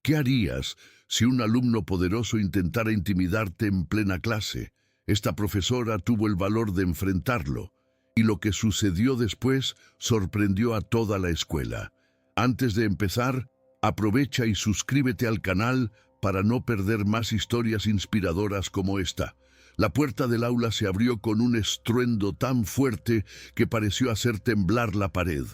¿Qué harías si un alumno poderoso intentara intimidarte en plena clase? Esta profesora tuvo el valor de enfrentarlo, y lo que sucedió después sorprendió a toda la escuela. Antes de empezar, aprovecha y suscríbete al canal para no perder más historias inspiradoras como esta. La puerta del aula se abrió con un estruendo tan fuerte que pareció hacer temblar la pared.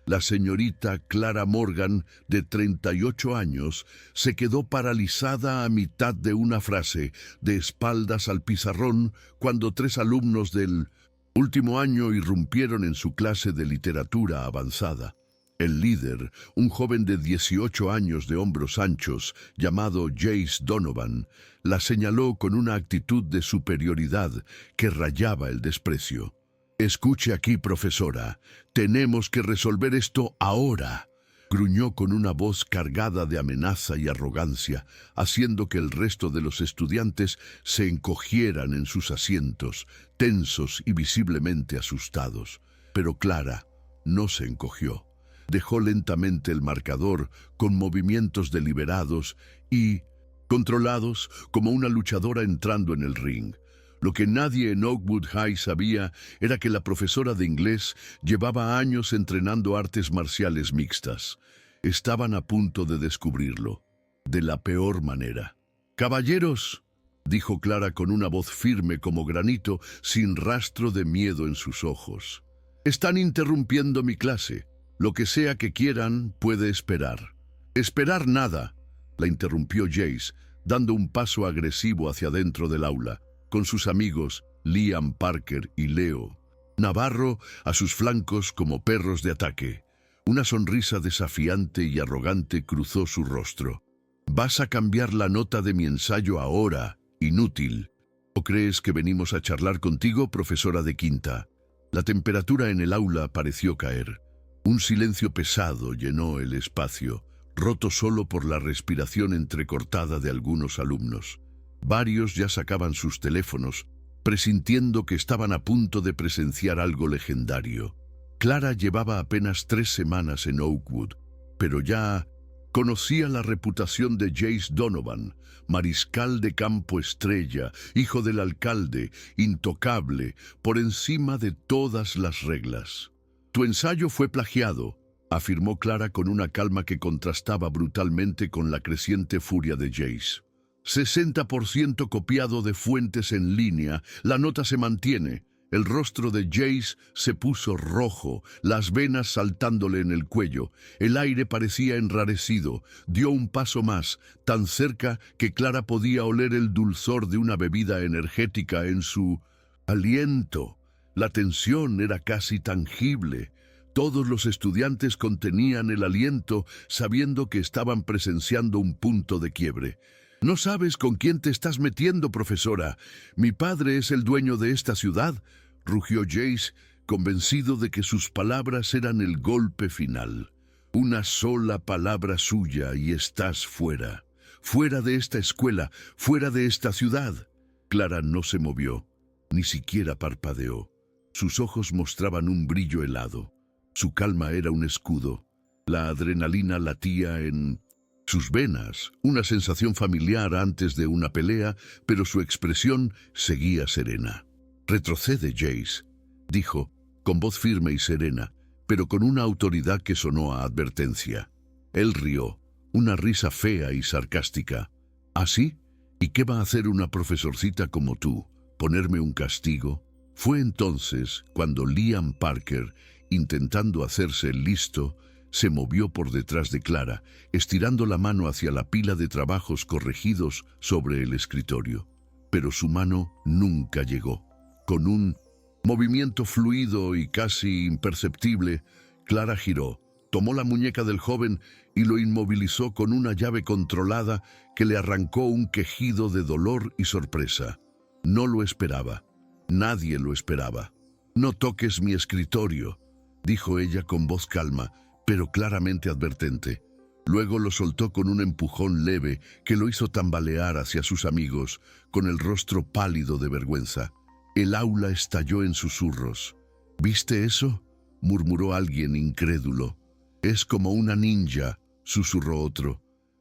La señorita Clara Morgan, de 38 años, se quedó paralizada a mitad de una frase, de espaldas al pizarrón, cuando 3 alumnos del último año irrumpieron en su clase de literatura avanzada. El líder, un joven de 18 años de hombros anchos, llamado Jace Donovan, la señaló con una actitud de superioridad que rayaba el desprecio. «Escuche aquí, profesora. Tenemos que resolver esto ahora», gruñó con una voz cargada de amenaza y arrogancia, haciendo que el resto de los estudiantes se encogieran en sus asientos, tensos y visiblemente asustados. Pero Clara no se encogió. Dejó lentamente el marcador con movimientos deliberados y controlados como una luchadora entrando en el ring. Lo que nadie en Oakwood High sabía era que la profesora de inglés llevaba años entrenando artes marciales mixtas. Estaban a punto de descubrirlo, de la peor manera. «Caballeros», dijo Clara con una voz firme como granito, sin rastro de miedo en sus ojos. «Están interrumpiendo mi clase. Lo que sea que quieran puede esperar». «Esperar nada», la interrumpió Jace, dando un paso agresivo hacia adentro del aula, con sus amigos Liam Parker y Leo Navarro a sus flancos como perros de ataque. Una sonrisa desafiante y arrogante cruzó su rostro. «Vas a cambiar la nota de mi ensayo ahora, inútil. ¿O crees que venimos a charlar contigo, profesora de quinta?» La temperatura en el aula pareció caer. Un silencio pesado llenó el espacio, roto solo por la respiración entrecortada de algunos alumnos. Varios ya sacaban sus teléfonos, presintiendo que estaban a punto de presenciar algo legendario. Clara llevaba apenas 3 semanas en Oakwood, pero ya conocía la reputación de Jace Donovan, mariscal de campo estrella, hijo del alcalde, intocable, por encima de todas las reglas. «Tu ensayo fue plagiado», afirmó Clara con una calma que contrastaba brutalmente con la creciente furia de Jace. «60% copiado de fuentes en línea. La nota se mantiene». El rostro de Jace se puso rojo, las venas saltándole en el cuello. El aire parecía enrarecido. Dio un paso más, tan cerca que Clara podía oler el dulzor de una bebida energética en su aliento. La tensión era casi tangible. Todos los estudiantes contenían el aliento, sabiendo que estaban presenciando un punto de quiebre. «No sabes con quién te estás metiendo, profesora. Mi padre es el dueño de esta ciudad», rugió Jace, convencido de que sus palabras eran el golpe final. «Una sola palabra suya y estás fuera. Fuera de esta escuela, fuera de esta ciudad». Clara no se movió, ni siquiera parpadeó. Sus ojos mostraban un brillo helado. Su calma era un escudo. La adrenalina latía en sus venas, una sensación familiar antes de una pelea, pero su expresión seguía serena. «Retrocede, Jace», dijo, con voz firme y serena, pero con una autoridad que sonó a advertencia. Él rió, una risa fea y sarcástica. «¿Así? ¿Y qué va a hacer una profesorcita como tú? ¿Ponerme un castigo?» Fue entonces cuando Liam Parker, intentando hacerse listo, se movió por detrás de Clara, estirando la mano hacia la pila de trabajos corregidos sobre el escritorio. Pero su mano nunca llegó. Con un movimiento fluido y casi imperceptible, Clara giró, tomó la muñeca del joven y lo inmovilizó con una llave controlada que le arrancó un quejido de dolor y sorpresa. No lo esperaba. Nadie lo esperaba. «No toques mi escritorio», dijo ella con voz calma, pero claramente advertente. Luego lo soltó con un empujón leve que lo hizo tambalear hacia sus amigos, con el rostro pálido de vergüenza. El aula estalló en susurros. «¿Viste eso?», murmuró alguien incrédulo. «Es como una ninja», susurró otro.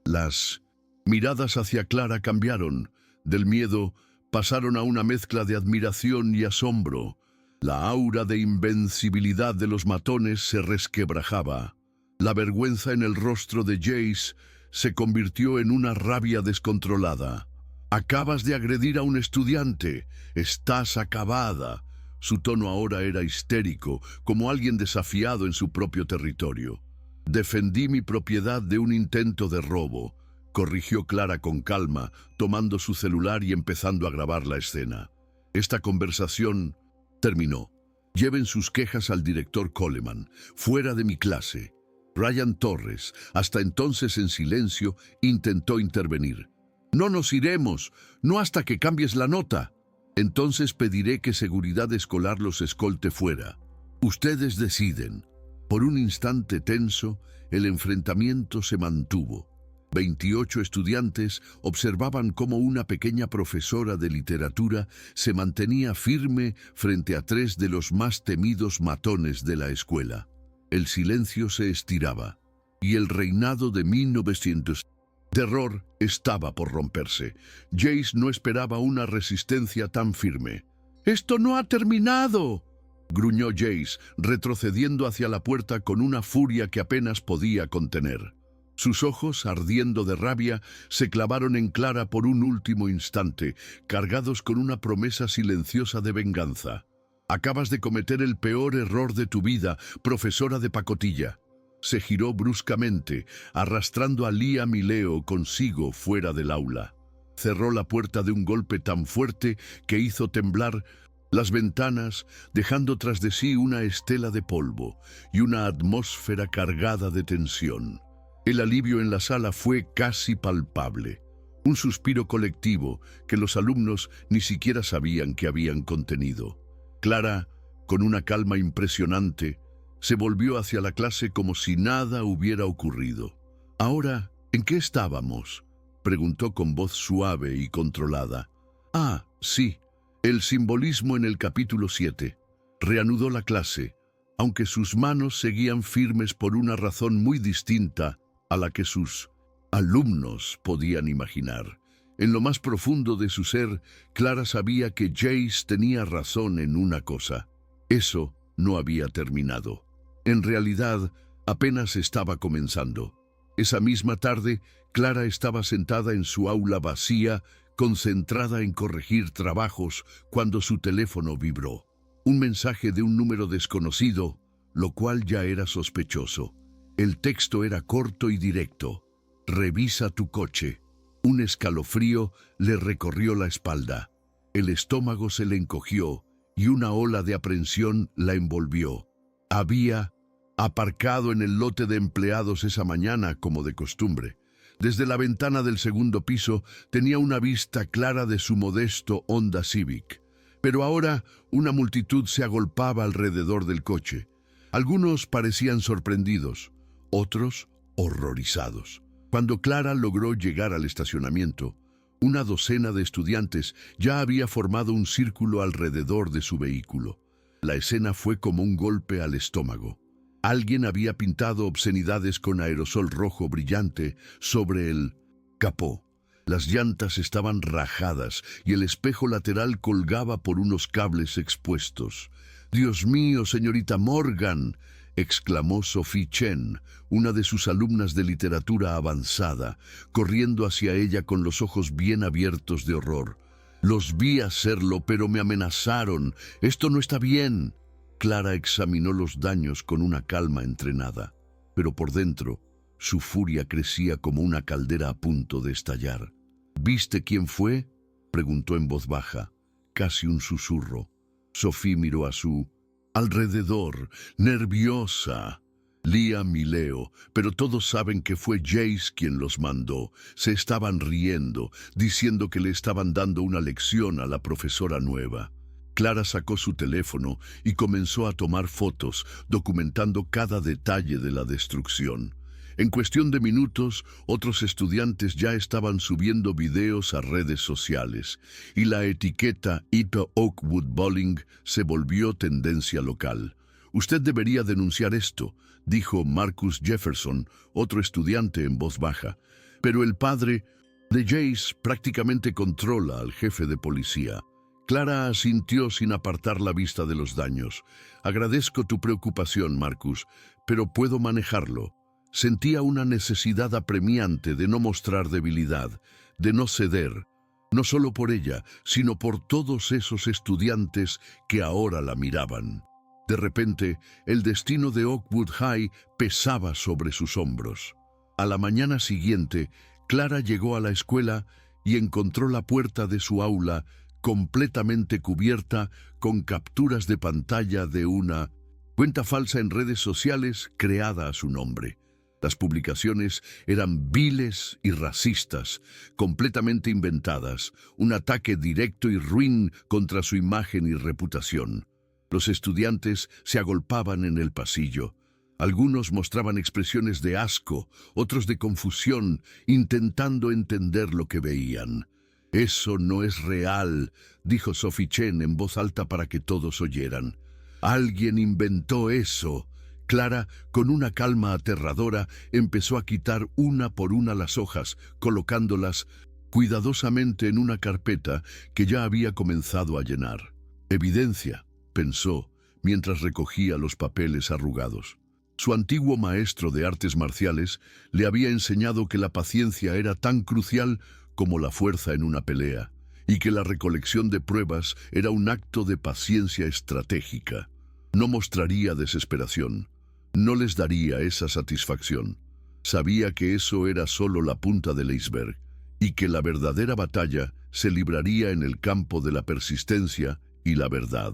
Las miradas hacia Clara cambiaron. Del miedo pasaron a una mezcla de admiración y asombro. La aura de invencibilidad de los matones se resquebrajaba. La vergüenza en el rostro de Jace se convirtió en una rabia descontrolada. «Acabas de agredir a un estudiante. Estás acabada». Su tono ahora era histérico, como alguien desafiado en su propio territorio. «Defendí mi propiedad de un intento de robo», corrigió Clara con calma, tomando su celular y empezando a grabar la escena. Esta conversación terminó. «Lleven sus quejas al director Coleman, fuera de mi clase». Ryan Torres, hasta entonces en silencio, intentó intervenir. «No nos iremos, no hasta que cambies la nota. Entonces pediré que seguridad escolar los escolte fuera. Ustedes deciden». Por un instante tenso, el enfrentamiento se mantuvo. 28 estudiantes observaban cómo una pequeña profesora de literatura se mantenía firme frente a 3 de los más temidos matones de la escuela. El silencio se estiraba, y el reinado de 1900 terror estaba por romperse. Jace no esperaba una resistencia tan firme. «¡Esto no ha terminado!», gruñó Jace, retrocediendo hacia la puerta con una furia que apenas podía contener. Sus ojos, ardiendo de rabia, se clavaron en Clara por un último instante, cargados con una promesa silenciosa de venganza. «Acabas de cometer el peor error de tu vida, profesora de pacotilla». Se giró bruscamente, arrastrando a Lia Mileo consigo fuera del aula. Cerró la puerta de un golpe tan fuerte que hizo temblar las ventanas, dejando tras de sí una estela de polvo y una atmósfera cargada de tensión. El alivio en la sala fue casi palpable. Un suspiro colectivo que los alumnos ni siquiera sabían que habían contenido. Clara, con una calma impresionante, se volvió hacia la clase como si nada hubiera ocurrido. «Ahora, ¿en qué estábamos?», preguntó con voz suave y controlada. «Ah, sí, el simbolismo en el capítulo 7. Reanudó la clase, aunque sus manos seguían firmes por una razón muy distinta a la que sus alumnos podían imaginar. En lo más profundo de su ser, Clara sabía que Jace tenía razón en una cosa. Eso no había terminado. En realidad, apenas estaba comenzando. Esa misma tarde, Clara estaba sentada en su aula vacía, concentrada en corregir trabajos, cuando su teléfono vibró. Un mensaje de un número desconocido, lo cual ya era sospechoso. El texto era corto y directo. «Revisa tu coche». Un escalofrío le recorrió la espalda. El estómago se le encogió y una ola de aprensión la envolvió. Había aparcado en el lote de empleados esa mañana como de costumbre. Desde la ventana del segundo piso tenía una vista clara de su modesto Honda Civic. Pero ahora una multitud se agolpaba alrededor del coche. Algunos parecían sorprendidos, otros horrorizados. Cuando Clara logró llegar al estacionamiento, una docena de estudiantes ya había formado un círculo alrededor de su vehículo. La escena fue como un golpe al estómago. Alguien había pintado obscenidades con aerosol rojo brillante sobre el capó. Las llantas estaban rajadas y el espejo lateral colgaba por unos cables expuestos. «¡Dios mío, señorita Morgan!», exclamó Sophie Chen, una de sus alumnas de literatura avanzada, corriendo hacia ella con los ojos bien abiertos de horror. «Los vi hacerlo, pero me amenazaron. Esto no está bien». Clara examinó los daños con una calma entrenada, pero por dentro su furia crecía como una caldera a punto de estallar. «¿Viste quién fue?», preguntó en voz baja, casi un susurro. Sophie miró a su alrededor, nerviosa. «Lia Mileo, pero todos saben que fue Jace quien los mandó». Se estaban riendo, diciendo que le estaban dando una lección a la profesora nueva. Clara sacó su teléfono y comenzó a tomar fotos, documentando cada detalle de la destrucción. En cuestión de minutos, otros estudiantes ya estaban subiendo videos a redes sociales, y la etiqueta Ito Oakwood Bowling se volvió tendencia local. «Usted debería denunciar esto», dijo Marcus Jefferson, otro estudiante en voz baja. Pero el padre de Jace prácticamente controla al jefe de policía. Clara asintió sin apartar la vista de los daños. Agradezco tu preocupación, Marcus, pero puedo manejarlo. Sentía una necesidad apremiante de no mostrar debilidad, de no ceder, no solo por ella, sino por todos esos estudiantes que ahora la miraban. De repente, el destino de Oakwood High pesaba sobre sus hombros. A la mañana siguiente, Clara llegó a la escuela y encontró la puerta de su aula completamente cubierta con capturas de pantalla de una cuenta falsa en redes sociales creada a su nombre. Las publicaciones eran viles y racistas, completamente inventadas, un ataque directo y ruin contra su imagen y reputación. Los estudiantes se agolpaban en el pasillo. Algunos mostraban expresiones de asco, otros de confusión, intentando entender lo que veían. «Eso no es real», dijo Sophie Chen en voz alta para que todos oyeran. «Alguien inventó eso». Clara, con una calma aterradora, empezó a quitar una por una las hojas, colocándolas cuidadosamente en una carpeta que ya había comenzado a llenar. «Evidencia», pensó, mientras recogía los papeles arrugados. Su antiguo maestro de artes marciales le había enseñado que la paciencia era tan crucial como la fuerza en una pelea, y que la recolección de pruebas era un acto de paciencia estratégica. No mostraría desesperación, no les daría esa satisfacción. Sabía que eso era solo la punta del iceberg, y que la verdadera batalla se libraría en el campo de la persistencia y la verdad.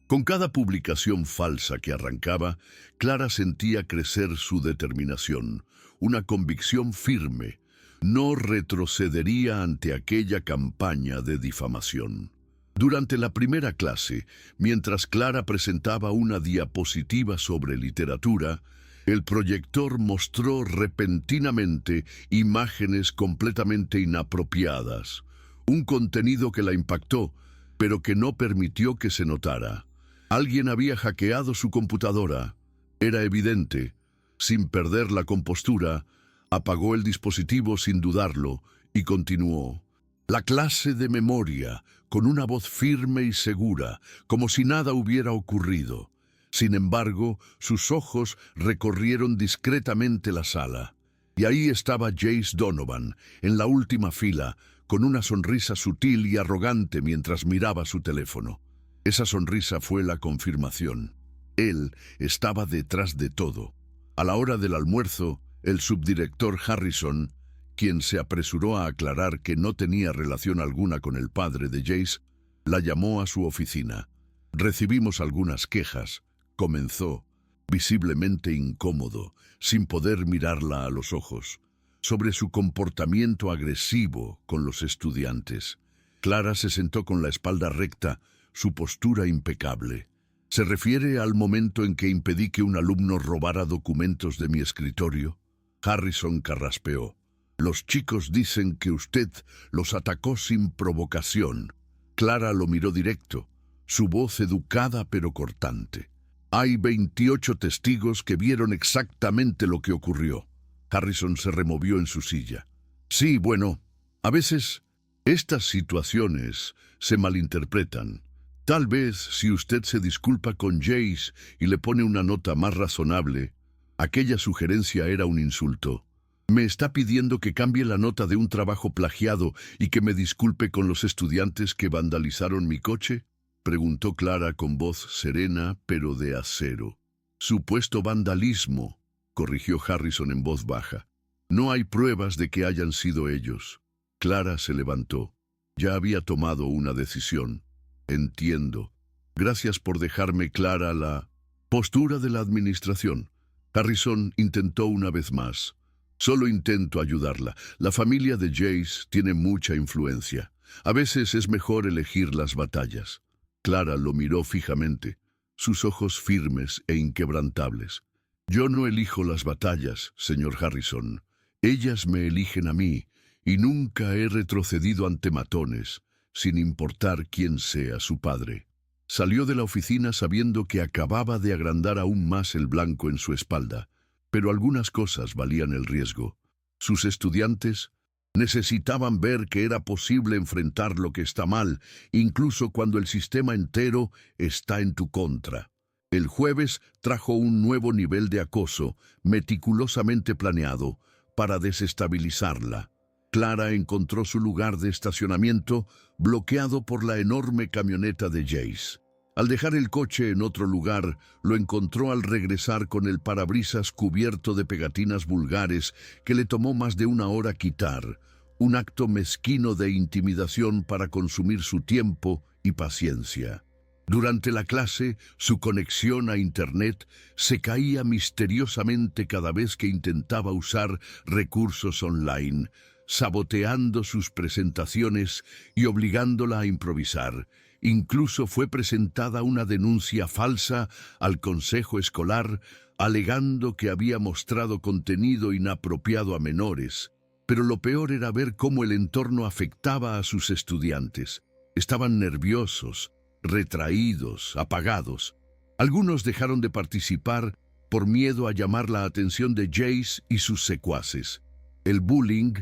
Con cada publicación falsa que arrancaba, Clara sentía crecer su determinación, una convicción firme. No retrocedería ante aquella campaña de difamación. Durante la primera clase, mientras Clara presentaba una diapositiva sobre literatura, el proyector mostró repentinamente imágenes completamente inapropiadas, un contenido que la impactó, pero que no permitió que se notara. Alguien había hackeado su computadora. Era evidente. Sin perder la compostura, apagó el dispositivo sin dudarlo y continuó. La clase de memoria, con una voz firme y segura, como si nada hubiera ocurrido. Sin embargo, sus ojos recorrieron discretamente la sala. Y ahí estaba Jace Donovan, en la última fila, con una sonrisa sutil y arrogante mientras miraba su teléfono. Esa sonrisa fue la confirmación. Él estaba detrás de todo. A la hora del almuerzo, el subdirector Harrison, quien se apresuró a aclarar que no tenía relación alguna con el padre de Jace, la llamó a su oficina. «Recibimos algunas quejas», comenzó, visiblemente incómodo, sin poder mirarla a los ojos, sobre su comportamiento agresivo con los estudiantes. Clara se sentó con la espalda recta, su postura impecable. «¿Se refiere al momento en que impedí que un alumno robara documentos de mi escritorio?» Harrison carraspeó. «Los chicos dicen que usted los atacó sin provocación». Clara lo miró directo, su voz educada pero cortante. «Hay 28 testigos que vieron exactamente lo que ocurrió». Harrison se removió en su silla. «Sí, bueno, a veces estas situaciones se malinterpretan. Tal vez si usted se disculpa con Jace y le pone una nota más razonable». Aquella sugerencia era un insulto. «¿Me está pidiendo que cambie la nota de un trabajo plagiado y que me disculpe con los estudiantes que vandalizaron mi coche?», preguntó Clara con voz serena pero de acero. «Supuesto vandalismo», corrigió Harrison en voz baja. «No hay pruebas de que hayan sido ellos». Clara se levantó. Ya había tomado una decisión. «Entiendo. Gracias por dejarme clara la postura de la administración». Harrison intentó una vez más. «Solo intento ayudarla. La familia de Jace tiene mucha influencia. A veces es mejor elegir las batallas». Clara lo miró fijamente, sus ojos firmes e inquebrantables. «Yo no elijo las batallas, señor Harrison. Ellas me eligen a mí, y nunca he retrocedido ante matones, sin importar quién sea su padre». Salió de la oficina sabiendo que acababa de agrandar aún más el blanco en su espalda, pero algunas cosas valían el riesgo. Sus estudiantes necesitaban ver que era posible enfrentar lo que está mal, incluso cuando el sistema entero está en tu contra. El jueves trajo un nuevo nivel de acoso, meticulosamente planeado, para desestabilizarla. Clara encontró su lugar de estacionamiento bloqueado por la enorme camioneta de Jace. Al dejar el coche en otro lugar, lo encontró al regresar con el parabrisas cubierto de pegatinas vulgares que le tomó más de una hora quitar, un acto mezquino de intimidación para consumir su tiempo y paciencia. Durante la clase, su conexión a Internet se caía misteriosamente cada vez que intentaba usar recursos online, saboteando sus presentaciones y obligándola a improvisar. Incluso fue presentada una denuncia falsa al consejo escolar, alegando que había mostrado contenido inapropiado a menores. Pero lo peor era ver cómo el entorno afectaba a sus estudiantes. Estaban nerviosos, retraídos, apagados. Algunos dejaron de participar por miedo a llamar la atención de Jace y sus secuaces. El bullying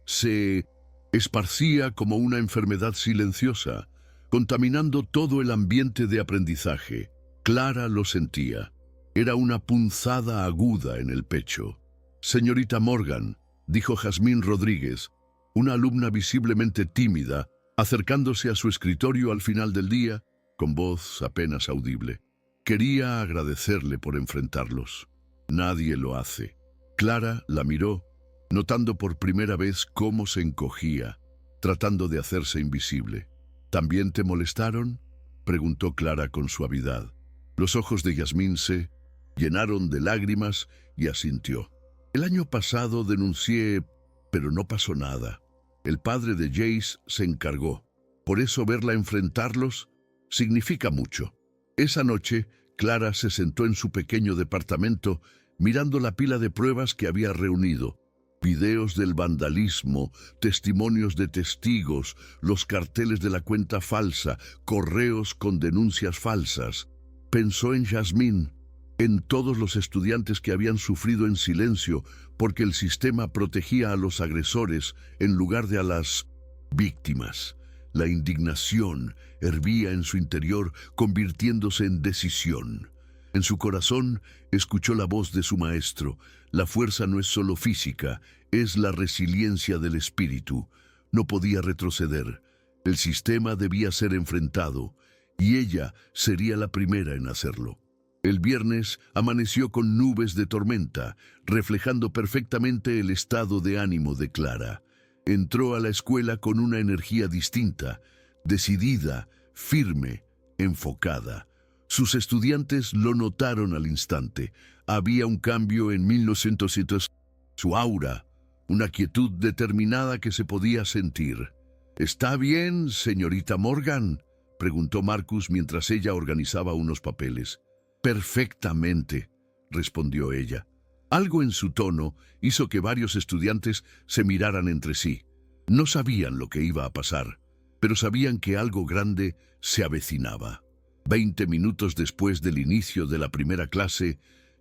se esparcía como una enfermedad silenciosa, contaminando todo el ambiente de aprendizaje. Clara lo sentía. Era una punzada aguda en el pecho. «Señorita Morgan», dijo Jazmín Rodríguez, una alumna visiblemente tímida, acercándose a su escritorio al final del día, con voz apenas audible. «Quería agradecerle por enfrentarlos. Nadie lo hace». Clara la miró, notando por primera vez cómo se encogía, tratando de hacerse invisible. «¿También te molestaron?», preguntó Clara con suavidad. Los ojos de Jazmín se llenaron de lágrimas y asintió. «El año pasado denuncié, pero no pasó nada. El padre de Jace se encargó. Por eso verla enfrentarlos significa mucho». Esa noche, Clara se sentó en su pequeño departamento mirando la pila de pruebas que había reunido. Videos del vandalismo, testimonios de testigos, los carteles de la cuenta falsa, correos con denuncias falsas. Pensó en Jazmín, en todos los estudiantes que habían sufrido en silencio porque el sistema protegía a los agresores en lugar de a las víctimas. La indignación hervía en su interior, convirtiéndose en decisión. En su corazón escuchó la voz de su maestro. La fuerza no es solo física, es la resiliencia del espíritu. No podía retroceder. El sistema debía ser enfrentado, y ella sería la primera en hacerlo. El viernes amaneció con nubes de tormenta, reflejando perfectamente el estado de ánimo de Clara. Entró a la escuela con una energía distinta, decidida, firme, enfocada. Sus estudiantes lo notaron al instante. Había un cambio en 1900. Su aura, una quietud determinada que se podía sentir. «¿Está bien, señorita Morgan?», preguntó Marcus mientras ella organizaba unos papeles. «Perfectamente», respondió ella. Algo en su tono hizo que varios estudiantes se miraran entre sí. No sabían lo que iba a pasar, pero sabían que algo grande se avecinaba. 20 minutos después del inicio de la primera clase,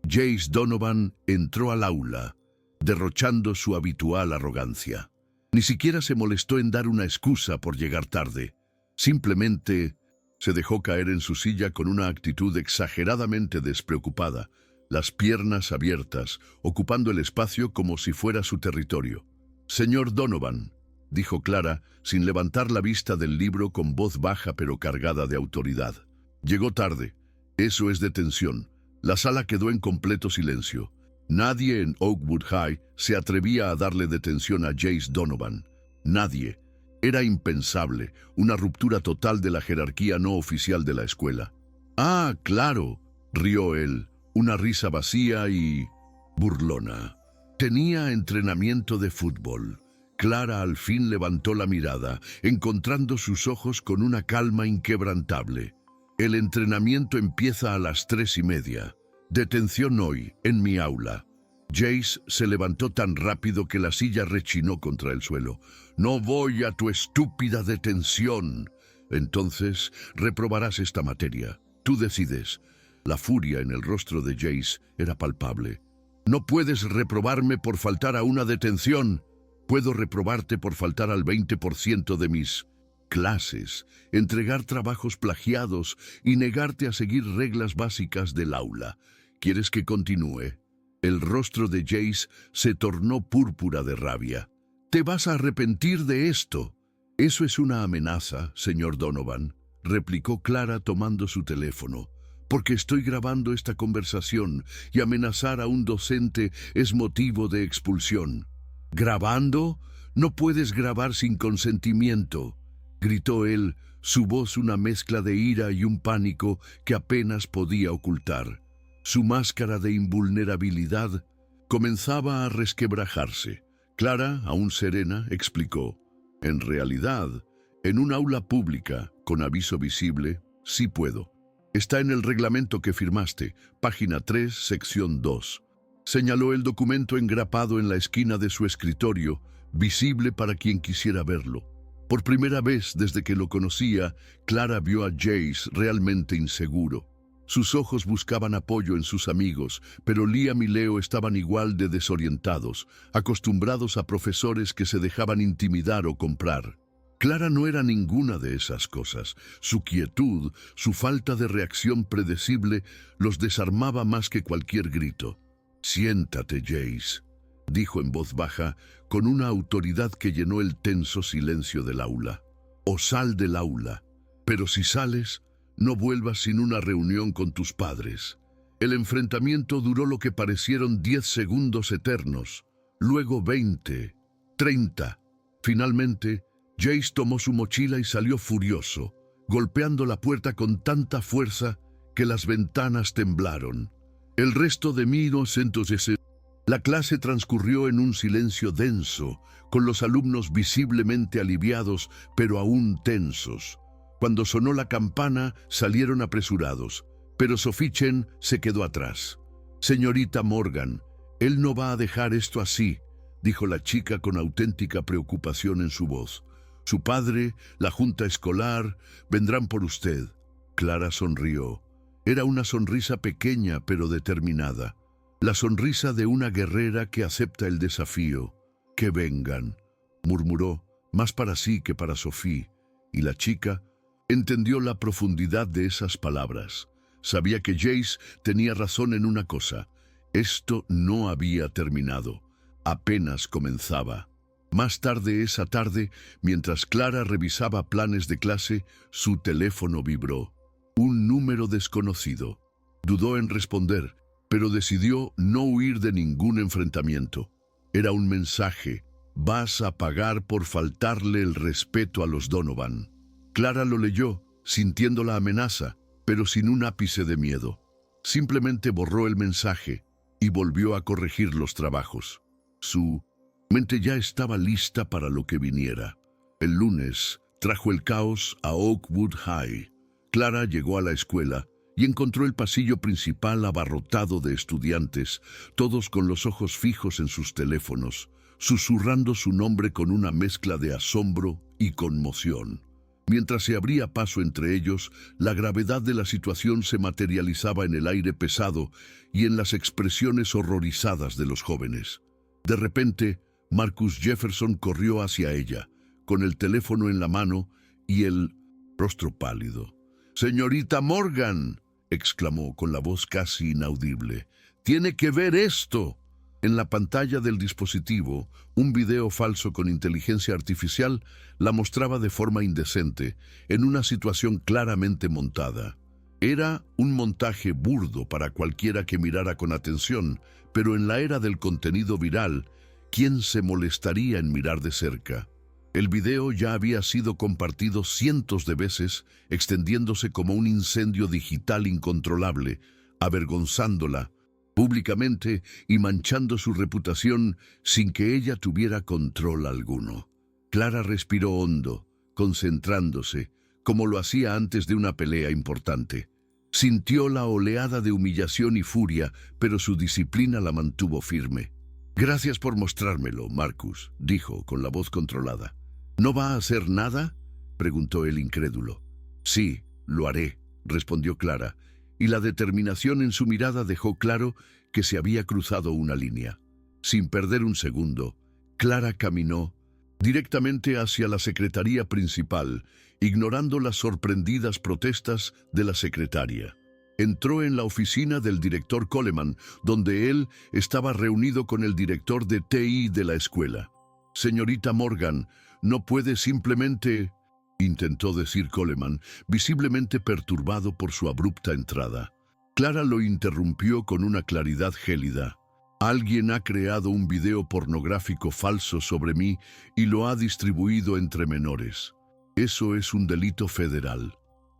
Jace Donovan entró al aula, derrochando su habitual arrogancia. Ni siquiera se molestó en dar una excusa por llegar tarde. Simplemente se dejó caer en su silla con una actitud exageradamente despreocupada, las piernas abiertas, ocupando el espacio como si fuera su territorio. «Señor Donovan», dijo Clara, sin levantar la vista del libro, con voz baja pero cargada de autoridad. «Llegó tarde. Eso es detención». La sala quedó en completo silencio. Nadie en Oakwood High se atrevía a darle detención a Jace Donovan. Nadie. Era impensable, una ruptura total de la jerarquía no oficial de la escuela. «Ah, claro», rió él, una risa vacía y burlona. «Tenía entrenamiento de fútbol». Clara al fin levantó la mirada, encontrando sus ojos con una calma inquebrantable. «El entrenamiento empieza a las 3:30. Detención hoy, en mi aula». Jace se levantó tan rápido que la silla rechinó contra el suelo. «No voy a tu estúpida detención». «Entonces, reprobarás esta materia. Tú decides». La furia en el rostro de Jace era palpable. No puedes reprobarme por faltar a una detención. Puedo reprobarte por faltar al 20% de mis clases, entregar trabajos plagiados y negarte a seguir reglas básicas del aula. ¿Quieres que continúe? El rostro de Jace se tornó púrpura de rabia. Te vas a arrepentir de esto. Eso es una amenaza, señor Donovan, replicó Clara tomando su teléfono. Porque estoy grabando esta conversación y amenazar a un docente es motivo de expulsión. ¿Grabando? No puedes grabar sin consentimiento, gritó él, su voz una mezcla de ira y un pánico que apenas podía ocultar. Su máscara de invulnerabilidad comenzaba a resquebrajarse. Clara, aún serena, explicó: en realidad, en un aula pública, con aviso visible, sí puedo. Está en el reglamento que firmaste, página 3, sección 2. Señaló el documento engrapado en la esquina de su escritorio, visible para quien quisiera verlo. Por primera vez desde que lo conocía, Clara vio a Jace realmente inseguro. Sus ojos buscaban apoyo en sus amigos, pero Liam y Leo estaban igual de desorientados, acostumbrados a profesores que se dejaban intimidar o comprar. Clara no era ninguna de esas cosas. Su quietud, su falta de reacción predecible, los desarmaba más que cualquier grito. «Siéntate, Jace», dijo en voz baja, con una autoridad que llenó el tenso silencio del aula. «O sal del aula, pero si sales, no vuelvas sin una reunión con tus padres». El enfrentamiento duró lo que parecieron 10 segundos eternos, luego 20, 30. Finalmente, Jace tomó su mochila y salió furioso, golpeando la puerta con tanta fuerza que las ventanas temblaron. El resto de la clase transcurrió en un silencio denso, con los alumnos visiblemente aliviados, pero aún tensos. Cuando sonó la campana, salieron apresurados, pero Sophie Chen se quedó atrás. «Señorita Morgan, él no va a dejar esto así», dijo la chica con auténtica preocupación en su voz. «Su padre, la junta escolar, vendrán por usted». Clara sonrió. Era una sonrisa pequeña pero determinada. La sonrisa de una guerrera que acepta el desafío. «Que vengan», murmuró, más para sí que para Sophie, y la chica entendió la profundidad de esas palabras. Sabía que Jace tenía razón en una cosa: esto no había terminado, apenas comenzaba. Más tarde esa tarde, mientras Clara revisaba planes de clase, su teléfono vibró. Un número desconocido. Dudó en responder, pero decidió no huir de ningún enfrentamiento. Era un mensaje: «Vas a pagar por faltarle el respeto a los Donovan». Clara lo leyó, sintiendo la amenaza, pero sin un ápice de miedo. Simplemente borró el mensaje y volvió a corregir los trabajos. Su mente ya estaba lista para lo que viniera. El lunes trajo el caos a Oakwood High. Clara llegó a la escuela y encontró el pasillo principal abarrotado de estudiantes, todos con los ojos fijos en sus teléfonos, susurrando su nombre con una mezcla de asombro y conmoción. Mientras se abría paso entre ellos, la gravedad de la situación se materializaba en el aire pesado y en las expresiones horrorizadas de los jóvenes. De repente, Marcus Jefferson corrió hacia ella, con el teléfono en la mano y el rostro pálido. «¡Señorita Morgan!», exclamó con la voz casi inaudible. «¡Tiene que ver esto!». En la pantalla del dispositivo, un video falso con inteligencia artificial la mostraba de forma indecente, en una situación claramente montada. Era un montaje burdo para cualquiera que mirara con atención, pero en la era del contenido viral, ¿quién se molestaría en mirar de cerca? El video ya había sido compartido cientos de veces, extendiéndose como un incendio digital incontrolable, avergonzándola públicamente y manchando su reputación sin que ella tuviera control alguno. Clara respiró hondo, concentrándose, como lo hacía antes de una pelea importante. Sintió la oleada de humillación y furia, pero su disciplina la mantuvo firme. «Gracias por mostrármelo, Marcus», dijo con la voz controlada. «¿No va a hacer nada?», preguntó el incrédulo. «Sí, lo haré», respondió Clara, y la determinación en su mirada dejó claro que se había cruzado una línea. Sin perder un segundo, Clara caminó directamente hacia la secretaría principal, ignorando las sorprendidas protestas de la secretaria. Entró en la oficina del director Coleman, donde él estaba reunido con el director de TI de la escuela. «Señorita Morgan, no puede simplemente…», intentó decir Coleman, visiblemente perturbado por su abrupta entrada. Clara lo interrumpió con una claridad gélida. «Alguien ha creado un video pornográfico falso sobre mí y lo ha distribuido entre menores. Eso es un delito federal»,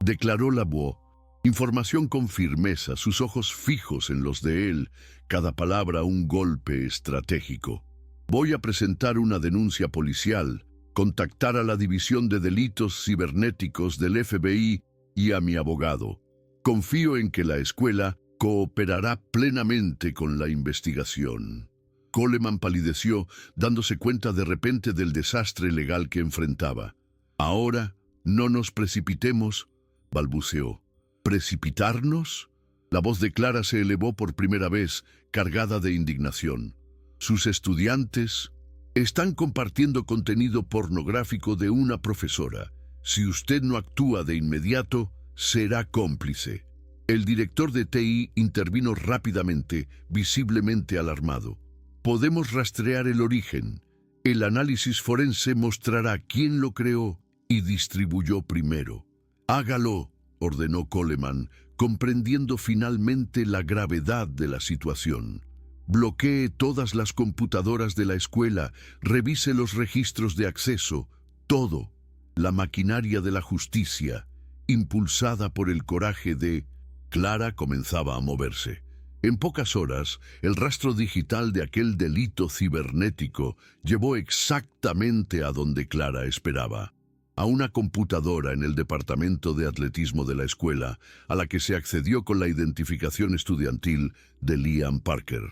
declaró Lavoie. Información con firmeza, sus ojos fijos en los de él, cada palabra un golpe estratégico. «Voy a presentar una denuncia policial, contactar a la División de Delitos Cibernéticos del FBI y a mi abogado. Confío en que la escuela cooperará plenamente con la investigación». Coleman palideció, dándose cuenta de repente del desastre legal que enfrentaba. «Ahora, no nos precipitemos», balbuceó. «¿Precipitarnos?». La voz de Clara se elevó por primera vez, cargada de indignación. «Sus estudiantes están compartiendo contenido pornográfico de una profesora. Si usted no actúa de inmediato, será cómplice». El director de TI intervino rápidamente, visiblemente alarmado. «Podemos rastrear el origen. El análisis forense mostrará quién lo creó y distribuyó primero». «Hágalo», ordenó Coleman, comprendiendo finalmente la gravedad de la situación. «Bloquee todas las computadoras de la escuela, revise los registros de acceso, todo». La maquinaria de la justicia, impulsada por el coraje de Clara, comenzaba a moverse. En pocas horas, el rastro digital de aquel delito cibernético llevó exactamente a donde Clara esperaba. A una computadora en el departamento de atletismo de la escuela, a la que se accedió con la identificación estudiantil de Liam Parker.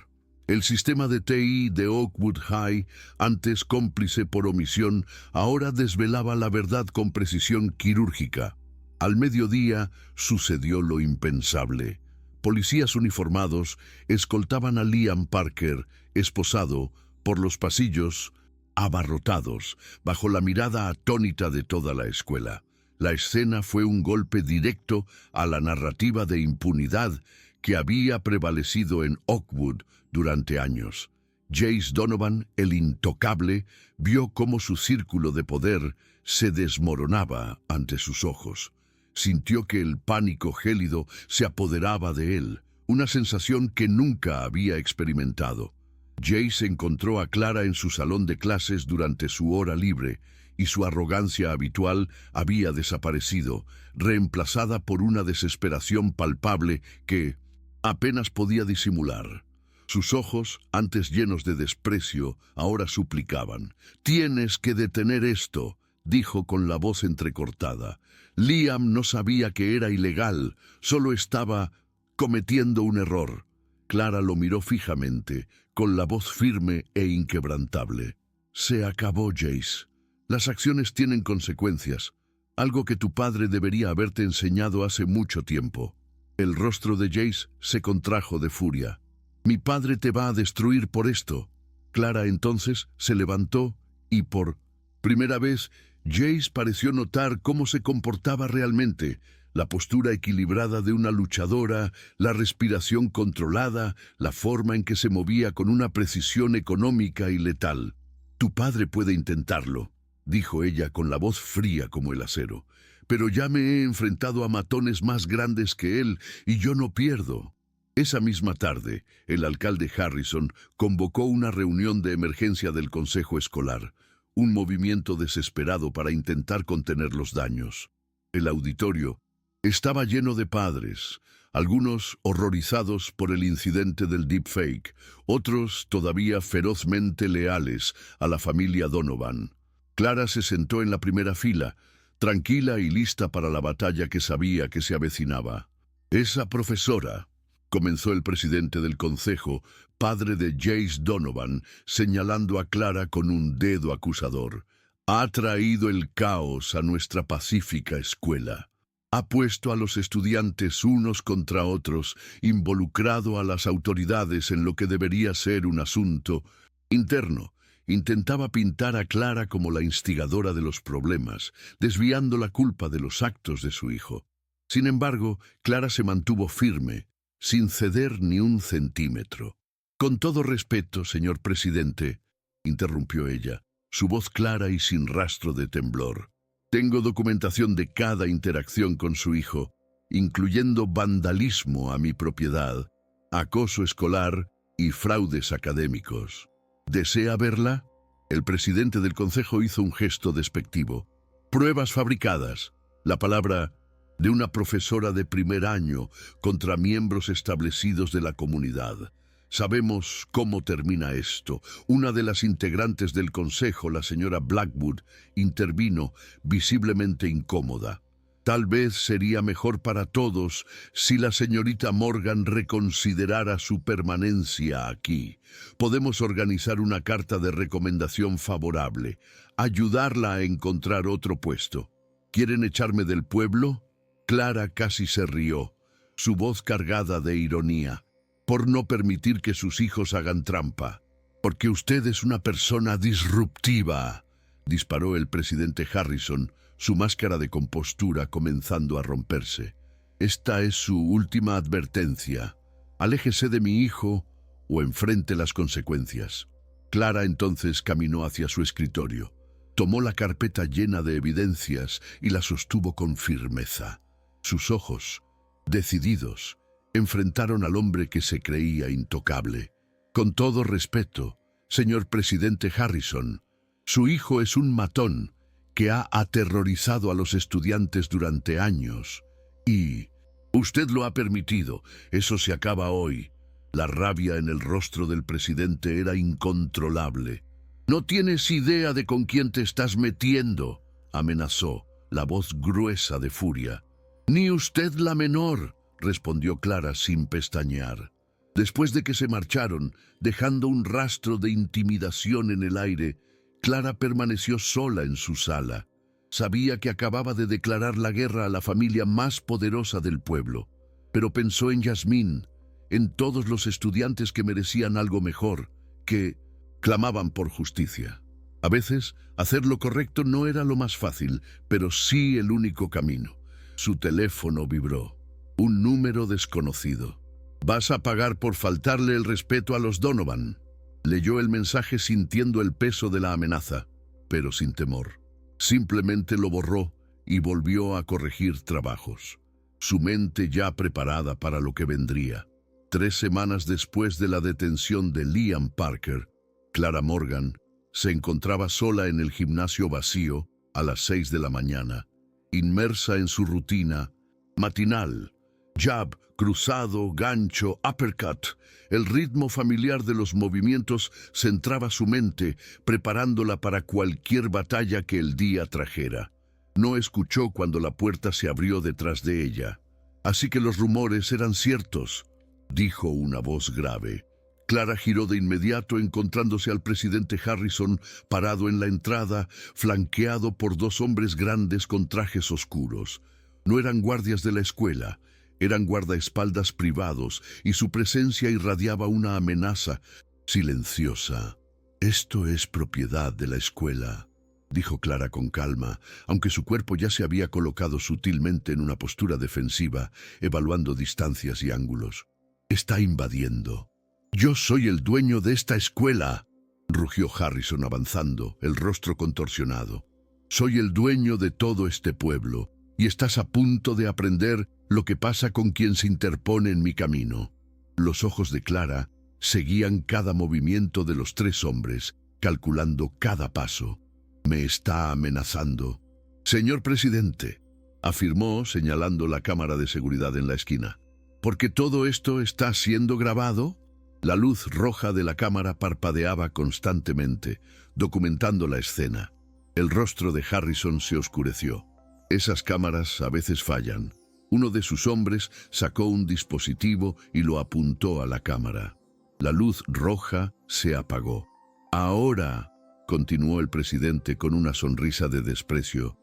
El sistema de TI de Oakwood High, antes cómplice por omisión, ahora desvelaba la verdad con precisión quirúrgica. Al mediodía sucedió lo impensable. Policías uniformados escoltaban a Liam Parker, esposado, por los pasillos abarrotados, bajo la mirada atónita de toda la escuela. La escena fue un golpe directo a la narrativa de impunidad que había prevalecido en Oakwood durante años. Jace Donovan, el intocable, vio cómo su círculo de poder se desmoronaba ante sus ojos. Sintió que el pánico gélido se apoderaba de él, una sensación que nunca había experimentado. Jace encontró a Clara en su salón de clases durante su hora libre, y su arrogancia habitual había desaparecido, reemplazada por una desesperación palpable que apenas podía disimular. Sus ojos, antes llenos de desprecio, ahora suplicaban. «Tienes que detener esto», dijo con la voz entrecortada. Liam no sabía que era ilegal, solo estaba cometiendo un error. Clara lo miró fijamente, con la voz firme e inquebrantable. «Se acabó, Jace. Las acciones tienen consecuencias, algo que tu padre debería haberte enseñado hace mucho tiempo». El rostro de Jace se contrajo de furia. «Mi padre te va a destruir por esto». Clara entonces se levantó y por primera vez Jace pareció notar cómo se comportaba realmente, la postura equilibrada de una luchadora, la respiración controlada, la forma en que se movía con una precisión económica y letal. «Tu padre puede intentarlo», dijo ella con la voz fría como el acero, «pero ya me he enfrentado a matones más grandes que él y yo no pierdo». Esa misma tarde, el alcalde Harrison convocó una reunión de emergencia del consejo escolar, un movimiento desesperado para intentar contener los daños. El auditorio estaba lleno de padres, algunos horrorizados por el incidente del deepfake, otros todavía ferozmente leales a la familia Donovan. Clara se sentó en la primera fila, tranquila y lista para la batalla que sabía que se avecinaba. «Esa profesora», comenzó el presidente del consejo, padre de Jace Donovan, señalando a Clara con un dedo acusador, «ha traído el caos a nuestra pacífica escuela. Ha puesto a los estudiantes unos contra otros, involucrado a las autoridades en lo que debería ser un asunto interno. Intentaba pintar a Clara como la instigadora de los problemas, desviando la culpa de los actos de su hijo. Sin embargo, Clara se mantuvo firme, sin ceder ni un centímetro. «Con todo respeto, señor presidente», interrumpió ella, su voz clara y sin rastro de temblor. «Tengo documentación de cada interacción con su hijo, incluyendo vandalismo a mi propiedad, acoso escolar y fraudes académicos. ¿Desea verla?» El presidente del consejo hizo un gesto despectivo. «Pruebas fabricadas. La palabra de una profesora de primer año contra miembros establecidos de la comunidad. Sabemos cómo termina esto. Una de las integrantes del consejo, la señora Blackwood, intervino, visiblemente incómoda. Tal vez sería mejor para todos si la señorita Morgan reconsiderara su permanencia aquí. Podemos organizar una carta de recomendación favorable, ayudarla a encontrar otro puesto. ¿Quieren echarme del pueblo?» Clara casi se rió, su voz cargada de ironía. «Por no permitir que sus hijos hagan trampa. Porque usted es una persona disruptiva», disparó el presidente Harrison, su máscara de compostura comenzando a romperse. «Esta es su última advertencia. Aléjese de mi hijo o enfrente las consecuencias». Clara entonces caminó hacia su escritorio. Tomó la carpeta llena de evidencias y la sostuvo con firmeza. Sus ojos, decididos, enfrentaron al hombre que se creía intocable. «Con todo respeto, señor presidente Harrison, su hijo es un matón que ha aterrorizado a los estudiantes durante años. Y usted lo ha permitido. Eso se acaba hoy». La rabia en el rostro del presidente era incontrolable. «No tienes idea de con quién te estás metiendo», amenazó, la voz gruesa de furia. «Ni usted la menor», respondió Clara sin pestañear. Después de que se marcharon, dejando un rastro de intimidación en el aire, Clara permaneció sola en su sala. Sabía que acababa de declarar la guerra a la familia más poderosa del pueblo, pero pensó en Yasmín, en todos los estudiantes que merecían algo mejor, que clamaban por justicia. A veces, hacer lo correcto no era lo más fácil, pero sí el único camino. Su teléfono vibró. Un número desconocido. «Vas a pagar por faltarle el respeto a los Donovan». Leyó el mensaje sintiendo el peso de la amenaza, pero sin temor. Simplemente lo borró y volvió a corregir trabajos, su mente ya preparada para lo que vendría. 3 semanas después de la detención de Liam Parker, Clara Morgan se encontraba sola en el gimnasio vacío a las 6 de la mañana, inmersa en su rutina matinal. Jab, cruzado, gancho, uppercut. El ritmo familiar de los movimientos centraba su mente, preparándola para cualquier batalla que el día trajera. No escuchó cuando la puerta se abrió detrás de ella. «Así que los rumores eran ciertos», dijo una voz grave. Clara giró de inmediato encontrándose al presidente Harrison parado en la entrada, flanqueado por 2 hombres grandes con trajes oscuros. No eran guardias de la escuela, eran guardaespaldas privados, y su presencia irradiaba una amenaza silenciosa. «Esto es propiedad de la escuela», dijo Clara con calma, aunque su cuerpo ya se había colocado sutilmente en una postura defensiva, evaluando distancias y ángulos. «Está invadiendo». «Yo soy el dueño de esta escuela», rugió Harrison avanzando, el rostro contorsionado. «Soy el dueño de todo este pueblo, y estás a punto de aprender lo que pasa con quien se interpone en mi camino». Los ojos de Clara seguían cada movimiento de los 3 hombres, calculando cada paso. «Me está amenazando». «Señor presidente», afirmó señalando la cámara de seguridad en la esquina. «¿Por qué todo esto está siendo grabado?» La luz roja de la cámara parpadeaba constantemente, documentando la escena. El rostro de Harrison se oscureció. Esas cámaras a veces fallan. Uno de sus hombres sacó un dispositivo y lo apuntó a la cámara. La luz roja se apagó. «Ahora», continuó el presidente con una sonrisa de desprecio,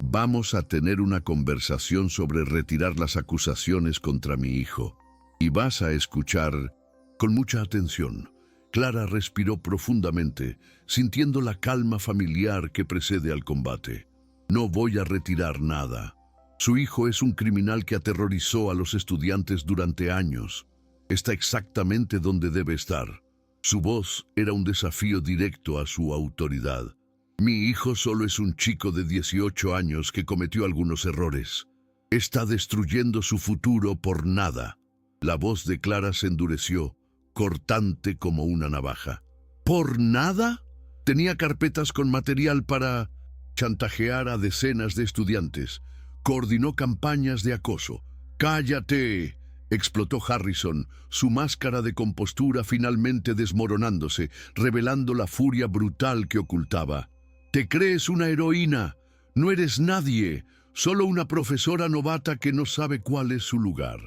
Vamos a tener una conversación sobre retirar las acusaciones contra mi hijo. Y vas a escuchar con mucha atención. Clara respiró profundamente, sintiendo la calma familiar que precede al combate. No voy a retirar nada. Su hijo es un criminal que aterrorizó a los estudiantes durante años. Está exactamente donde debe estar. Su voz era un desafío directo a su autoridad. Mi hijo solo es un chico de 18 años que cometió algunos errores. Está destruyendo su futuro por nada. La voz de Clara se endureció, cortante como una navaja. ¿Por nada? Tenía carpetas con material para chantajear a decenas de estudiantes. Coordinó campañas de acoso. ¡Cállate!, explotó Harrison, su máscara de compostura finalmente desmoronándose, revelando la furia brutal que ocultaba. Te crees una heroína. No eres nadie, solo una profesora novata que no sabe cuál es su lugar.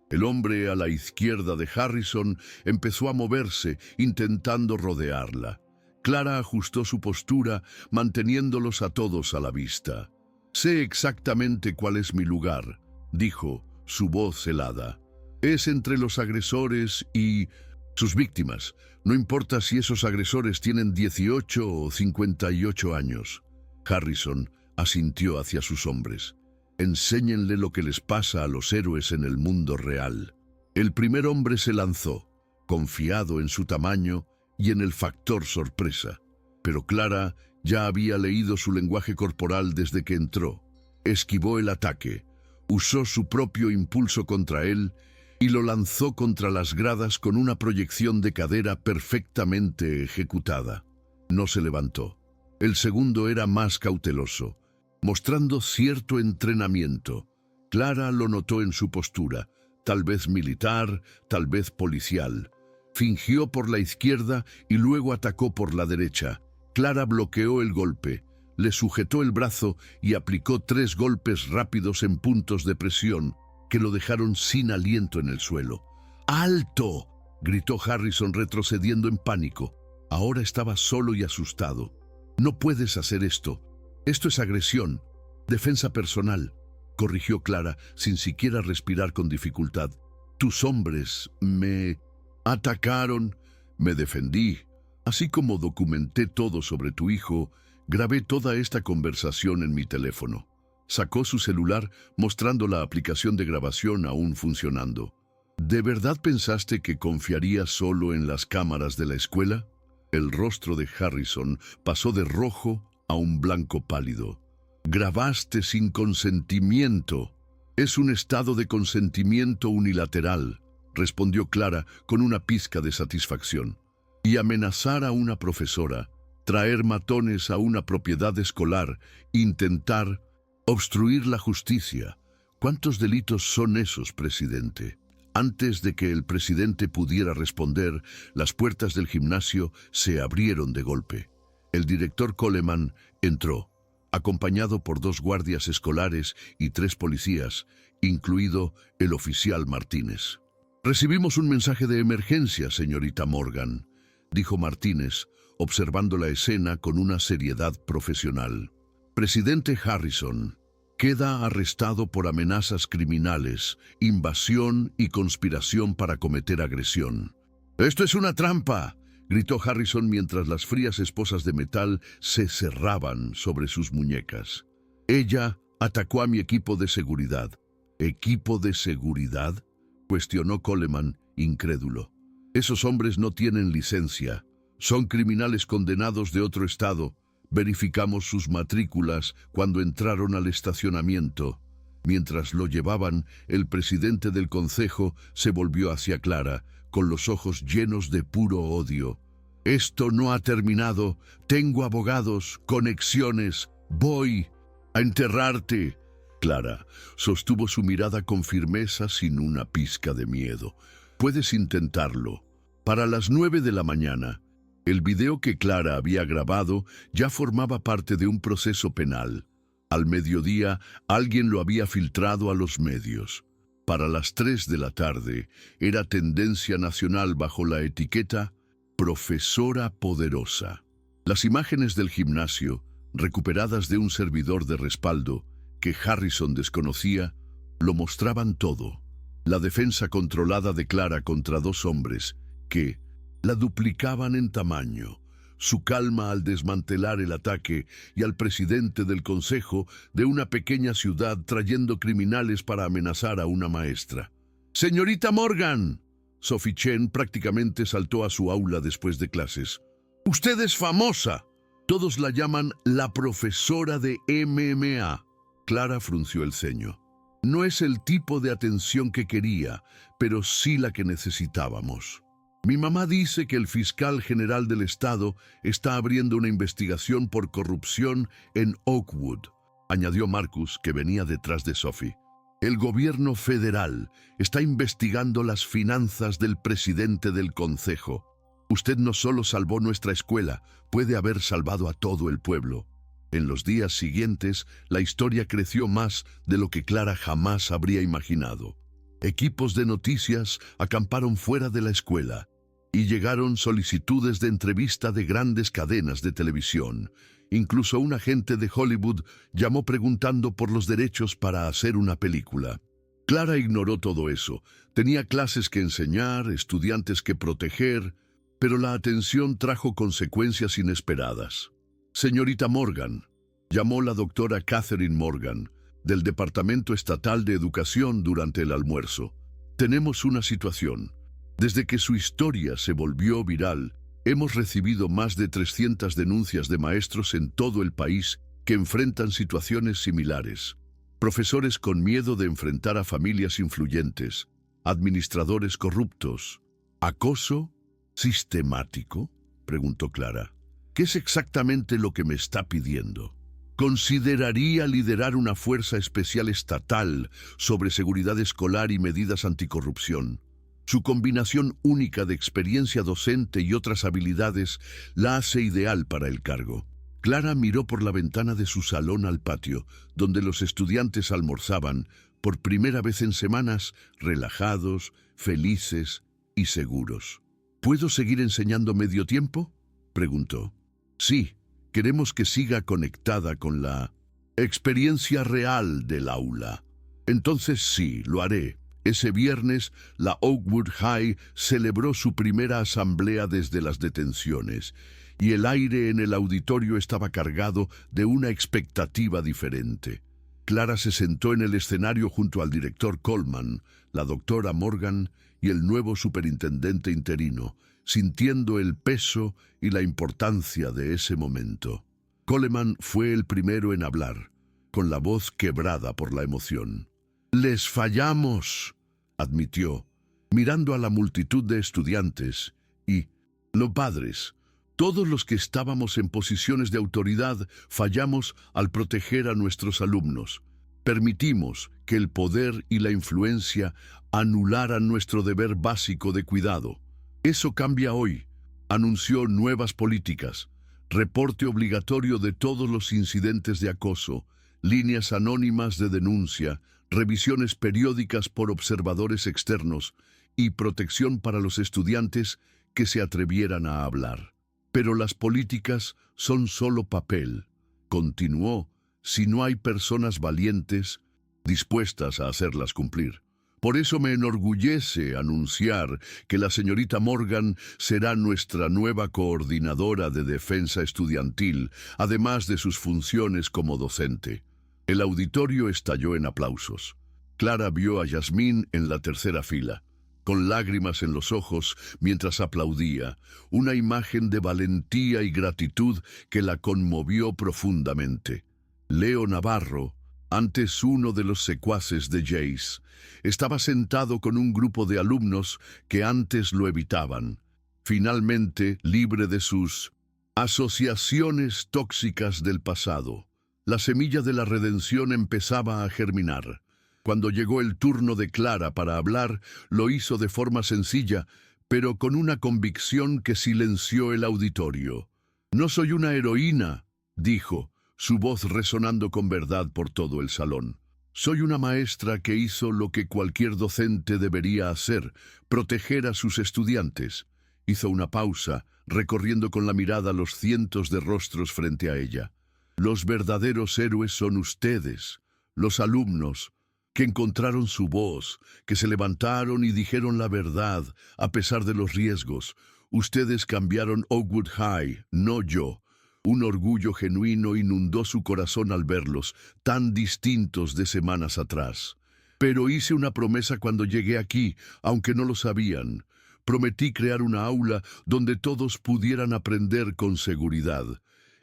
El hombre a la izquierda de Harrison empezó a moverse, intentando rodearla. Clara ajustó su postura, manteniéndolos a todos a la vista. Sé exactamente cuál es mi lugar, dijo, su voz helada. Es entre los agresores y sus víctimas. No importa si esos agresores tienen 18 o 58 años. Harrison asintió hacia sus hombres. Enséñenle lo que les pasa a los héroes en el mundo real. El primer hombre se lanzó, confiado en su tamaño y en el factor sorpresa. Pero Clara ya había leído su lenguaje corporal desde que entró. Esquivó el ataque, usó su propio impulso contra él y lo lanzó contra las gradas con una proyección de cadera perfectamente ejecutada. No se levantó. El segundo era más cauteloso, mostrando cierto entrenamiento. Clara lo notó en su postura, tal vez militar, tal vez policial. Fingió por la izquierda y luego atacó por la derecha. Clara bloqueó el golpe, le sujetó el brazo y aplicó 3 golpes rápidos en puntos de presión que lo dejaron sin aliento en el suelo. ¡Alto!, gritó Harrison retrocediendo en pánico. Ahora estaba solo y asustado. No puedes hacer esto. Esto es agresión. Defensa personal, corrigió Clara sin siquiera respirar con dificultad. Tus hombres me atacaron, me defendí. Así como documenté todo sobre tu hijo, grabé toda esta conversación en mi teléfono. Sacó su celular mostrando la aplicación de grabación aún funcionando. ¿De verdad pensaste que confiaría solo en las cámaras de la escuela? El rostro de Harrison pasó de rojo a un blanco pálido. Grabaste sin consentimiento. Es un estado de consentimiento unilateral, respondió Clara con una pizca de satisfacción. Y amenazar a una profesora, traer matones a una propiedad escolar, intentar obstruir la justicia. ¿Cuántos delitos son esos, presidente? Antes de que el presidente pudiera responder, las puertas del gimnasio se abrieron de golpe. El director Coleman entró, acompañado por 2 guardias escolares y 3 policías, incluido el oficial Martínez. Recibimos un mensaje de emergencia, señorita Morgan, dijo Martínez, observando la escena con una seriedad profesional. Presidente Harrison queda arrestado por amenazas criminales, invasión y conspiración para cometer agresión. ¡Esto es una trampa!, gritó Harrison mientras las frías esposas de metal se cerraban sobre sus muñecas. Ella atacó a mi equipo de seguridad. ¿Equipo de seguridad?, cuestionó Coleman, incrédulo. Esos hombres no tienen licencia. Son criminales condenados de otro estado. Verificamos sus matrículas cuando entraron al estacionamiento. Mientras lo llevaban, el presidente del consejo se volvió hacia Clara, con los ojos llenos de puro odio. Esto no ha terminado. Tengo abogados, conexiones. Voy a enterrarte. Clara sostuvo su mirada con firmeza sin una pizca de miedo. Puedes intentarlo. Para las 9 de la mañana, el video que Clara había grabado ya formaba parte de un proceso penal. Al mediodía, alguien lo había filtrado a los medios. Para las 3 de la tarde, era tendencia nacional bajo la etiqueta Profesora Poderosa. Las imágenes del gimnasio, recuperadas de un servidor de respaldo que Harrison desconocía, lo mostraban todo. La defensa controlada de Clara contra dos hombres que la duplicaban en tamaño, su calma al desmantelar el ataque y al presidente del consejo de una pequeña ciudad trayendo criminales para amenazar a una maestra. «¡Señorita Morgan!», Sophie Chen prácticamente saltó a su aula después de clases. «¡Usted es famosa!». Todos la llaman la profesora de MMA. Clara frunció el ceño. No es el tipo de atención que quería, pero sí la que necesitábamos. Mi mamá dice que el fiscal general del estado está abriendo una investigación por corrupción en Oakwood, añadió Marcus, que venía detrás de Sophie. El gobierno federal está investigando las finanzas del presidente del consejo. Usted no solo salvó nuestra escuela, puede haber salvado a todo el pueblo. En los días siguientes, la historia creció más de lo que Clara jamás habría imaginado. Equipos de noticias acamparon fuera de la escuela y llegaron solicitudes de entrevista de grandes cadenas de televisión. Incluso un agente de Hollywood llamó preguntando por los derechos para hacer una película. Clara ignoró todo eso. Tenía clases que enseñar, estudiantes que proteger, pero la atención trajo consecuencias inesperadas. «Señorita Morgan», llamó la doctora Catherine Morgan, del Departamento Estatal de Educación durante el almuerzo. «Tenemos una situación. Desde que su historia se volvió viral, hemos recibido más de 300 denuncias de maestros en todo el país que enfrentan situaciones similares. Profesores con miedo de enfrentar a familias influyentes, administradores corruptos. ¿Acoso sistemático?», preguntó Clara. «¿Qué es exactamente lo que me está pidiendo?». «Consideraría liderar una fuerza especial estatal sobre seguridad escolar y medidas anticorrupción. Su combinación única de experiencia docente y otras habilidades la hace ideal para el cargo». Clara miró por la ventana de su salón al patio, donde los estudiantes almorzaban, por primera vez en semanas, relajados, felices y seguros. «¿Puedo seguir enseñando medio tiempo?», preguntó. «Sí, queremos que siga conectada con la experiencia real del aula». «Entonces sí, lo haré». Ese viernes, la Oakwood High celebró su primera asamblea desde las detenciones, y el aire en el auditorio estaba cargado de una expectativa diferente. Clara se sentó en el escenario junto al director Coleman, la doctora Morgan y el nuevo superintendente interino, sintiendo el peso y la importancia de ese momento. Coleman fue el primero en hablar, con la voz quebrada por la emoción. «Les fallamos», admitió, mirando a la multitud de estudiantes y los padres. «Todos los que estábamos en posiciones de autoridad fallamos al proteger a nuestros alumnos. Permitimos que el poder y la influencia anularan nuestro deber básico de cuidado. Eso cambia hoy», anunció nuevas políticas, reporte obligatorio de todos los incidentes de acoso, líneas anónimas de denuncia, revisiones periódicas por observadores externos y protección para los estudiantes que se atrevieran a hablar. «Pero las políticas son solo papel», continuó, «si no hay personas valientes dispuestas a hacerlas cumplir. Por eso me enorgullece anunciar que la señorita Morgan será nuestra nueva coordinadora de defensa estudiantil, además de sus funciones como docente». El auditorio estalló en aplausos. Clara vio a Yasmín en la tercera fila, con lágrimas en los ojos mientras aplaudía, una imagen de valentía y gratitud que la conmovió profundamente. Leo Navarro, antes uno de los secuaces de Jace, estaba sentado con un grupo de alumnos que antes lo evitaban, finalmente libre de sus asociaciones tóxicas del pasado. La semilla de la redención empezaba a germinar. Cuando llegó el turno de Clara para hablar, lo hizo de forma sencilla, pero con una convicción que silenció el auditorio. «No soy una heroína», dijo, su voz resonando con verdad por todo el salón. «Soy una maestra que hizo lo que cualquier docente debería hacer, proteger a sus estudiantes». Hizo una pausa, recorriendo con la mirada los cientos de rostros frente a ella. Los verdaderos héroes son ustedes, los alumnos, que encontraron su voz, que se levantaron y dijeron la verdad a pesar de los riesgos. Ustedes cambiaron Oakwood High, no yo. Un orgullo genuino inundó su corazón al verlos, tan distintos de semanas atrás. Pero hice una promesa cuando llegué aquí, aunque no lo sabían. Prometí crear una aula donde todos pudieran aprender con seguridad.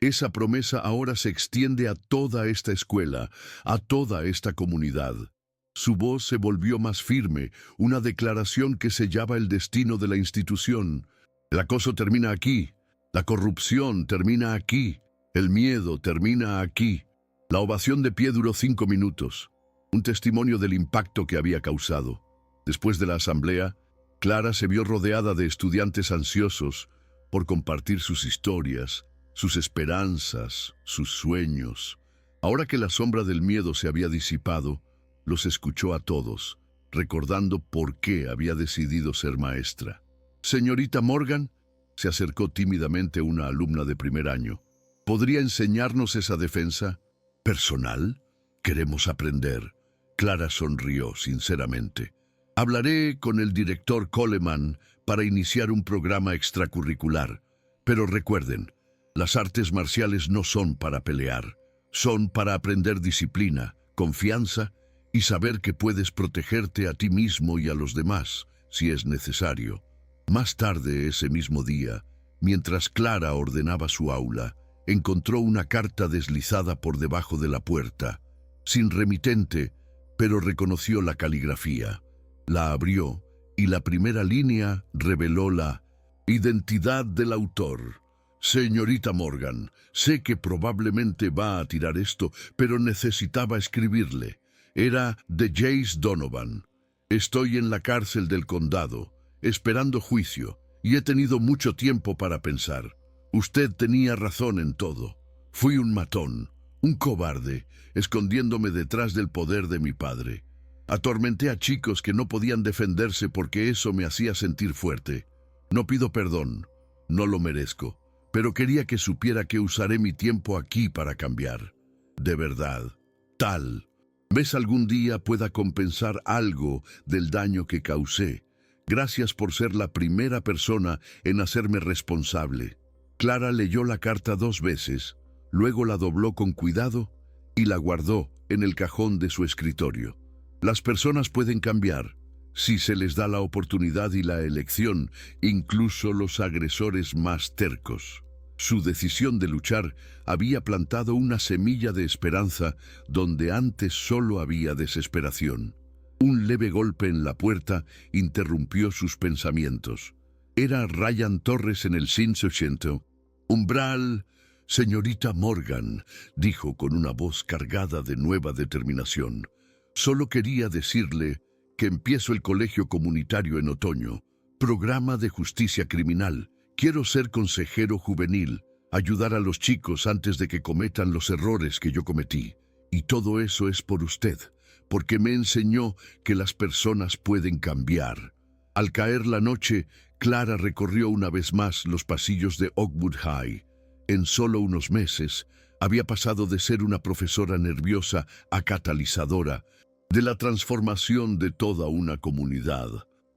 Esa promesa ahora se extiende a toda esta escuela, a toda esta comunidad. Su voz se volvió más firme, una declaración que sellaba el destino de la institución. El acoso termina aquí, la corrupción termina aquí, el miedo termina aquí. La ovación de pie duró 5 minutos, un testimonio del impacto que había causado. Después de la asamblea, Clara se vio rodeada de estudiantes ansiosos por compartir sus historias, sus esperanzas, sus sueños. Ahora que la sombra del miedo se había disipado, los escuchó a todos, recordando por qué había decidido ser maestra. Señorita Morgan, se acercó tímidamente una alumna de primer año. ¿Podría enseñarnos esa defensa? ¿Personal? Queremos aprender. Clara sonrió sinceramente. Hablaré con el director Coleman para iniciar un programa extracurricular. Pero recuerden, las artes marciales no son para pelear. Son para aprender disciplina, confianza y saber que puedes protegerte a ti mismo y a los demás, si es necesario. Más tarde ese mismo día, mientras Clara ordenaba su aula, encontró una carta deslizada por debajo de la puerta, sin remitente, pero reconoció la caligrafía. La abrió y la primera línea reveló la identidad del autor. Señorita Morgan, sé que probablemente va a tirar esto, pero necesitaba escribirle. Era de Jace Donovan. Estoy en la cárcel del condado, esperando juicio, y he tenido mucho tiempo para pensar. Usted tenía razón en todo. Fui un matón, un cobarde, escondiéndome detrás del poder de mi padre. Atormenté a chicos que no podían defenderse porque eso me hacía sentir fuerte. No pido perdón, no lo merezco, pero quería que supiera que usaré mi tiempo aquí para cambiar. De verdad, tal vez algún día pueda compensar algo del daño que causé. Gracias por ser la primera persona en hacerme responsable. Clara leyó la carta 2 veces, luego la dobló con cuidado y la guardó en el cajón de su escritorio. Las personas pueden cambiar si se les da la oportunidad y la elección, incluso los agresores más tercos. Su decisión de luchar había plantado una semilla de esperanza donde antes solo había desesperación. Un leve golpe en la puerta interrumpió sus pensamientos. Era Ryan Torres en el 580. Umbral, señorita Morgan, dijo con una voz cargada de nueva determinación. Solo quería decirle que empiezo el colegio comunitario en otoño, programa de justicia criminal. Quiero ser consejero juvenil, ayudar a los chicos antes de que cometan los errores que yo cometí. Y todo eso es por usted, porque me enseñó que las personas pueden cambiar. Al caer la noche, Clara recorrió una vez más los pasillos de Oakwood High. En solo unos meses, había pasado de ser una profesora nerviosa a catalizadora de la transformación de toda una comunidad.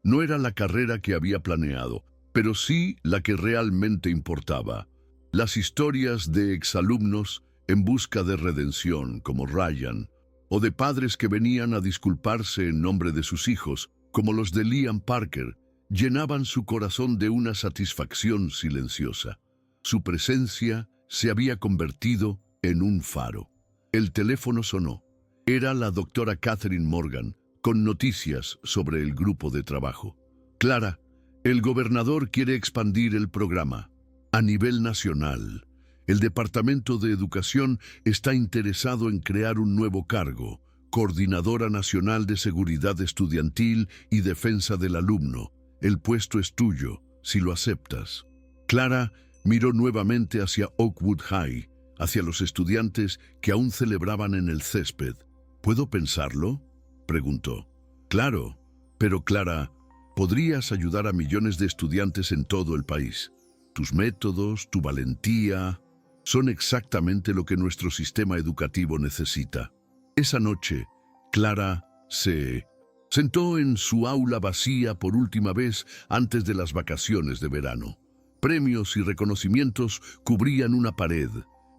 No era la carrera que había planeado, pero sí la que realmente importaba. Las historias de exalumnos en busca de redención, como Ryan, o de padres que venían a disculparse en nombre de sus hijos, como los de Liam Parker, llenaban su corazón de una satisfacción silenciosa. Su presencia se había convertido en un faro. El teléfono sonó. Era la doctora Catherine Morgan, con noticias sobre el grupo de trabajo. Clara, el gobernador quiere expandir el programa a nivel nacional. El Departamento de Educación está interesado en crear un nuevo cargo, Coordinadora Nacional de Seguridad Estudiantil y Defensa del Alumno. El puesto es tuyo, si lo aceptas. Clara miró nuevamente hacia Oakwood High, hacia los estudiantes que aún celebraban en el césped. ¿Puedo pensarlo?, preguntó. Claro, pero Clara, podrías ayudar a millones de estudiantes en todo el país. Tus métodos, tu valentía. Son exactamente lo que nuestro sistema educativo necesita. Esa noche, Clara se sentó en su aula vacía por última vez antes de las vacaciones de verano. Premios y reconocimientos cubrían una pared,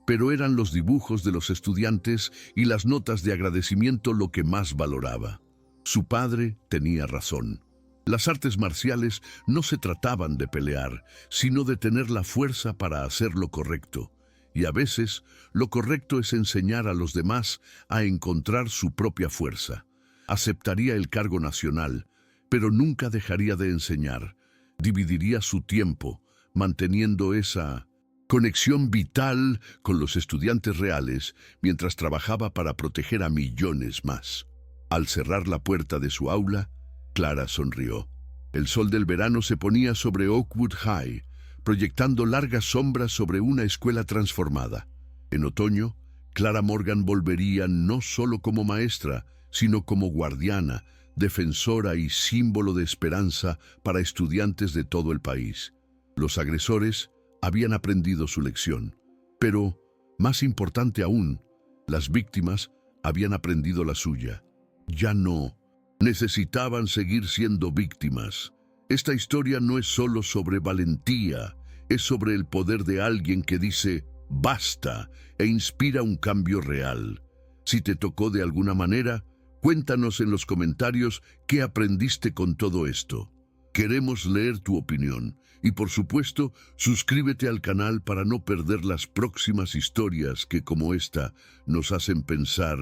pero eran los dibujos de los estudiantes y las notas de agradecimiento lo que más valoraba. Su padre tenía razón. Las artes marciales no se trataban de pelear, sino de tener la fuerza para hacer lo correcto. Y a veces, lo correcto es enseñar a los demás a encontrar su propia fuerza. Aceptaría el cargo nacional, pero nunca dejaría de enseñar. Dividiría su tiempo, manteniendo esa conexión vital con los estudiantes reales mientras trabajaba para proteger a millones más. Al cerrar la puerta de su aula, Clara sonrió. El sol del verano se ponía sobre Oakwood High, proyectando largas sombras sobre una escuela transformada. En otoño, Clara Morgan volvería no solo como maestra, sino como guardiana, defensora y símbolo de esperanza para estudiantes de todo el país. Los agresores habían aprendido su lección, pero, más importante aún, las víctimas habían aprendido la suya. Ya no necesitaban seguir siendo víctimas. Esta historia no es solo sobre valentía, es sobre el poder de alguien que dice basta e inspira un cambio real. Si te tocó de alguna manera, cuéntanos en los comentarios qué aprendiste con todo esto. Queremos leer tu opinión y, por supuesto, suscríbete al canal para no perder las próximas historias que, como esta, nos hacen pensar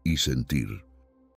y sentir.